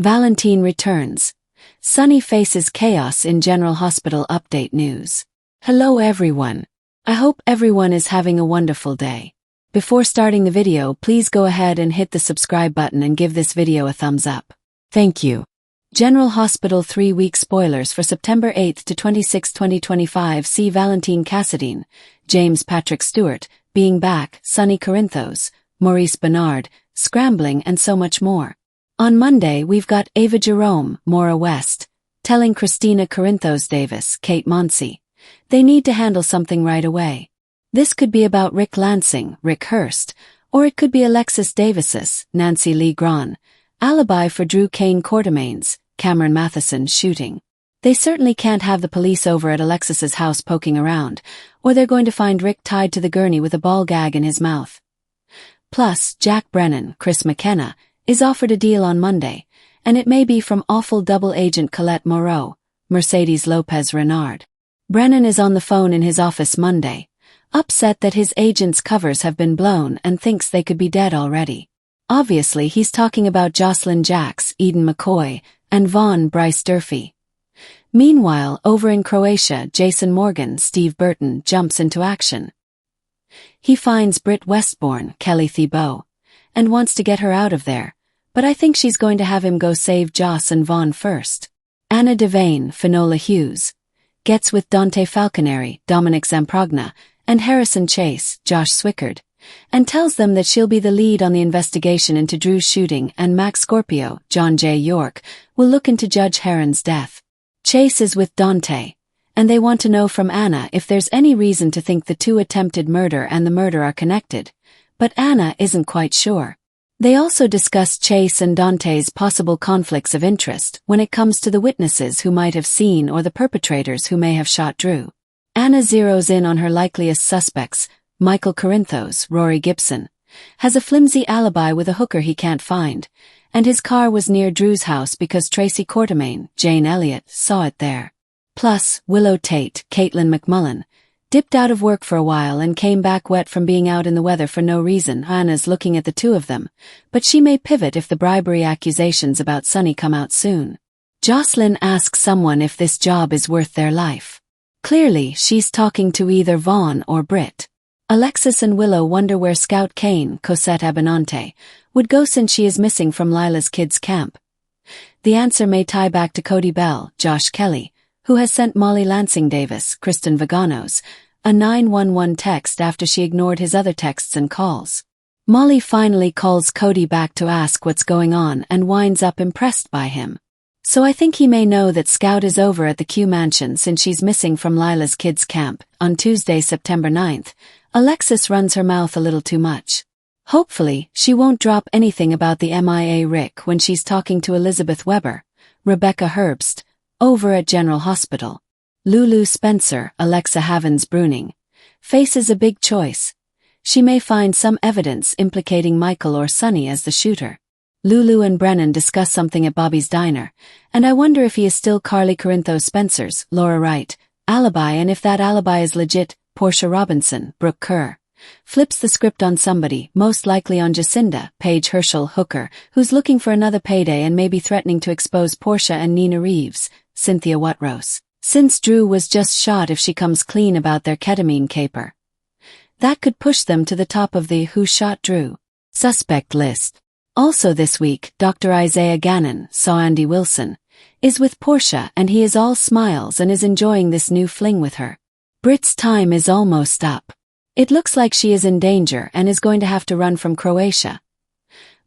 Valentin returns. Sonny faces chaos in General Hospital update news. Hello everyone. I hope everyone is having a wonderful day. Before starting the video, please go ahead and hit the subscribe button and give this video a thumbs up. Thank you. General Hospital 3-week spoilers for September 8 to 26, 2025. See Valentin Cassadine, James Patrick Stewart, Being Back, Sonny Corinthos, Maurice Bernard, Scrambling, and so much more. On Monday, we've got Ava Jerome, Maura West, telling Christina Corinthos Davis, Kate Monsey, they need to handle something right away. This could be about Rick Lansing, Rick Hurst, or it could be Alexis Davis's, Nancy Lee Grahn, alibi for Drew Kane Quartermain's, Cameron Matheson shooting. They certainly can't have the police over at Alexis's house poking around, or they're going to find Rick tied to the gurney with a ball gag in his mouth. Plus, Jack Brennan, Chris McKenna, is offered a deal on Monday, and it may be from awful double agent Colette Moreau, Mercedes Lopez Renard. Brennan is on the phone in his office Monday, upset that his agent's covers have been blown and thinks they could be dead already. Obviously, he's talking about Jocelyn Jacks, Eden McCoy, and Vaughn Bryce Durfee. Meanwhile, over in Croatia, Jason Morgan, Steve Burton, jumps into action. He finds Britt Westbourne, Kelly Thibault, and wants to get her out of there, but I think she's going to have him go save Joss and Vaughn first. Anna Devane, Finola Hughes, gets with Dante Falconeri, Dominic Zamprogna, and Harrison Chase, Josh Swickard, and tells them that she'll be the lead on the investigation into Drew's shooting, and Max Scorpio, John J. York, will look into Judge Heron's death. Chase is with Dante, and they want to know from Anna if there's any reason to think the two attempted murder and the murder are connected, but Anna isn't quite sure. They also discuss Chase and Dante's possible conflicts of interest when it comes to the witnesses who might have seen or the perpetrators who may have shot Drew. Anna zeroes in on her likeliest suspects, Michael Corinthos, Rory Gibson, has a flimsy alibi with a hooker he can't find, and his car was near Drew's house because Tracy Quartermain, Jane Elliott, saw it there. Plus, Willow Tate, Caitlin McMullen, dipped out of work for a while and came back wet from being out in the weather for no reason. Anna's looking at the two of them, but she may pivot if the bribery accusations about Sonny come out soon. Jocelyn asks someone if this job is worth their life. Clearly, she's talking to either Vaughn or Britt. Alexis and Willow wonder where Scout Kane, Cosette Abinante, would go since she is missing from Lila's kids' camp. The answer may tie back to Cody Bell, Josh Kelly, who has sent Molly Lansing Davis, Kristen Vaganos, a 911 text after she ignored his other texts and calls. Molly finally calls Cody back to ask what's going on and winds up impressed by him. So I think he may know that Scout is over at the Q Mansion since she's missing from Lila's kids' camp. On Tuesday, September 9th, Alexis runs her mouth a little too much. Hopefully, she won't drop anything about the MIA Rick when she's talking to Elizabeth Weber, Rebecca Herbst, over at General Hospital. Lulu Spencer, Alexa Havens-Bruning, faces a big choice. She may find some evidence implicating Michael or Sonny as the shooter. Lulu and Brennan discuss something at Bobby's diner, and I wonder if he is still Carly Corinthos Spencer's, Laura Wright, alibi, and if that alibi is legit. Portia Robinson, Brooke Kerr, flips the script on somebody, most likely on Jacinda, Paige Herschel Hooker, who's looking for another payday and may be threatening to expose Portia and Nina Reeves, Cynthia Watrose, since Drew was just shot if she comes clean about their ketamine caper. That could push them to the top of the Who Shot Drew suspect list. Also this week, Dr. Isaiah Gannon, saw Andy Wilson, is with Portia and he is all smiles and is enjoying this new fling with her. Britt's time is almost up. It looks like she is in danger and is going to have to run from Croatia.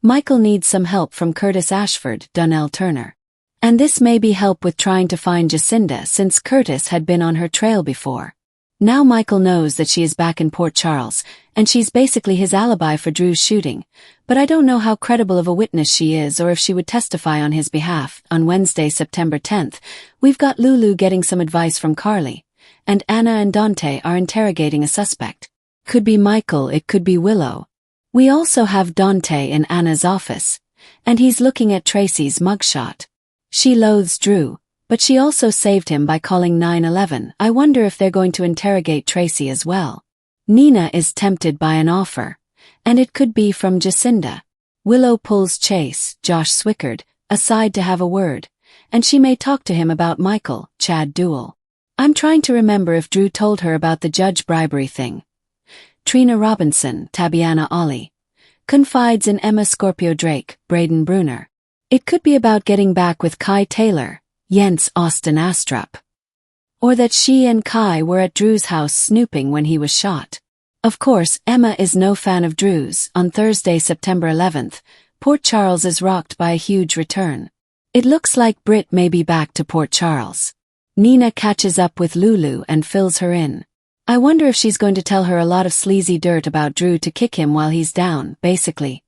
Michael needs some help from Curtis Ashford, Donnell Turner. And this may be help with trying to find Jacinda since Curtis had been on her trail before. Now Michael knows that she is back in Port Charles, and she's basically his alibi for Drew's shooting, but I don't know how credible of a witness she is or if she would testify on his behalf. On Wednesday, September 10th, we've got Lulu getting some advice from Carly, and Anna and Dante are interrogating a suspect. Could be Michael, it could be Willow. We also have Dante in Anna's office, and he's looking at Tracy's mugshot. She loathes Drew, but she also saved him by calling 911. I wonder if they're going to interrogate Tracy as well. Nina is tempted by an offer, and it could be from Jacinda. Willow pulls Chase, Josh Swickard, aside to have a word, and she may talk to him about Michael, Chad duel. I'm trying to remember if Drew told her about the judge bribery thing. Trina Robinson, Tabiana Ollie, confides in Emma Scorpio Drake, Braden Bruner. It could be about getting back with Kai Taylor, Jens Austin Astrup. Or that she and Kai were at Drew's house snooping when he was shot. Of course, Emma is no fan of Drew's. On Thursday, September 11th, Port Charles is rocked by a huge return. It looks like Britt may be back to Port Charles. Nina catches up with Lulu and fills her in. I wonder if she's going to tell her a lot of sleazy dirt about Drew to kick him while he's down, basically.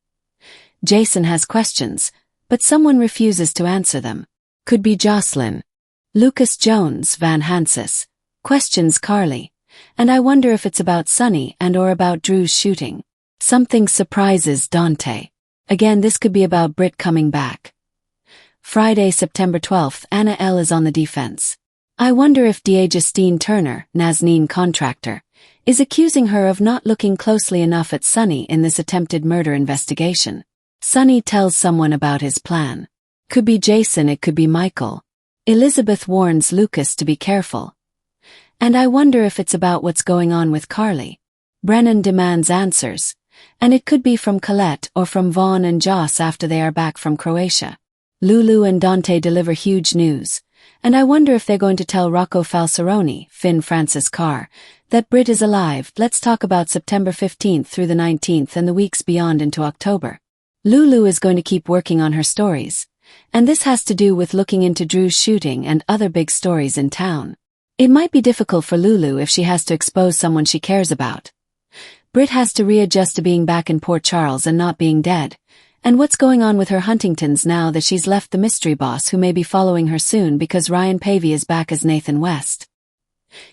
Jason has questions, but someone refuses to answer them. Could be Jocelyn. Lucas Jones, Van Hansis, questions Carly, and I wonder if it's about Sonny and or about Drew's shooting. Something surprises Dante. Again, this could be about Britt coming back. Friday, September 12th, Anna L. is on the defense. I wonder if DA Justine Turner, Nazneen contractor, is accusing her of not looking closely enough at Sonny in this attempted murder investigation. Sonny tells someone about his plan. Could be Jason, it could be Michael. Elizabeth warns Lucas to be careful. And I wonder if it's about what's going on with Carly. Brennan demands answers, and it could be from Colette or from Vaughn and Joss after they are back from Croatia. Lulu and Dante deliver huge news, and I wonder if they're going to tell Rocco Falceroni, Finn Francis Carr, that Britt is alive. Let's talk about September 15th through the 19th and the weeks beyond into October. Lulu is going to keep working on her stories, and this has to do with looking into Drew's shooting and other big stories in town. It might be difficult for Lulu if she has to expose someone she cares about. Britt has to readjust to being back in Port Charles and not being dead, and what's going on with her Huntingtons now that she's left the mystery boss who may be following her soon because Ryan Pavey is back as Nathan West.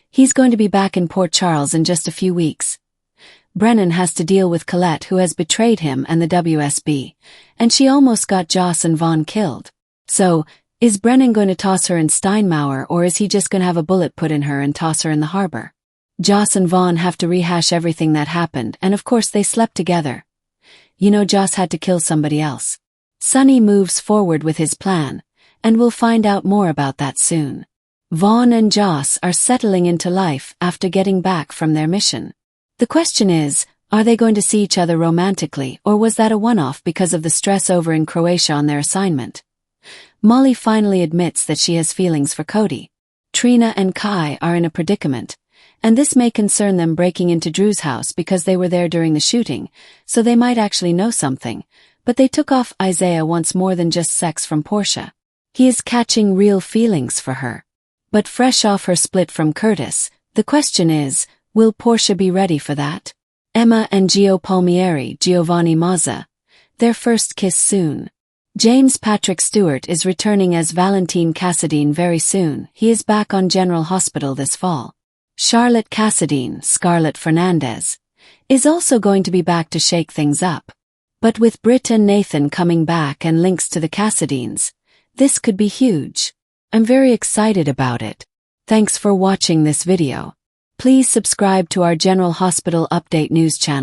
He's going to be back in Port Charles in just a few weeks. Brennan has to deal with Colette, who has betrayed him and the WSB, and she almost got Joss and Vaughn killed. So, is Brennan going to toss her in Steinmauer, or is he just going to have a bullet put in her and toss her in the harbor? Joss and Vaughn have to rehash everything that happened, and of course they slept together. You know, Joss had to kill somebody else. Sonny moves forward with his plan, and we'll find out more about that soon. Vaughn and Joss are settling into life after getting back from their mission. The question is, are they going to see each other romantically, or was that a one-off because of the stress over in Croatia on their assignment? Molly finally admits that she has feelings for Cody. Trina and Kai are in a predicament, and this may concern them breaking into Drew's house because they were there during the shooting, so they might actually know something, but they took off Isaiah wants more than just sex from Portia. He is catching real feelings for her. But fresh off her split from Curtis, the question is, will Portia be ready for that? Emma and Gio Palmieri, Giovanni Mazza, their first kiss soon. James Patrick Stewart is returning as Valentin Cassadine very soon. He is back on General Hospital this fall. Charlotte Cassadine, Scarlett Fernandez, is also going to be back to shake things up. But with Britt and Nathan coming back and links to the Cassadines, this could be huge. I'm very excited about it. Thanks for watching this video. Please subscribe to our General Hospital Update news channel.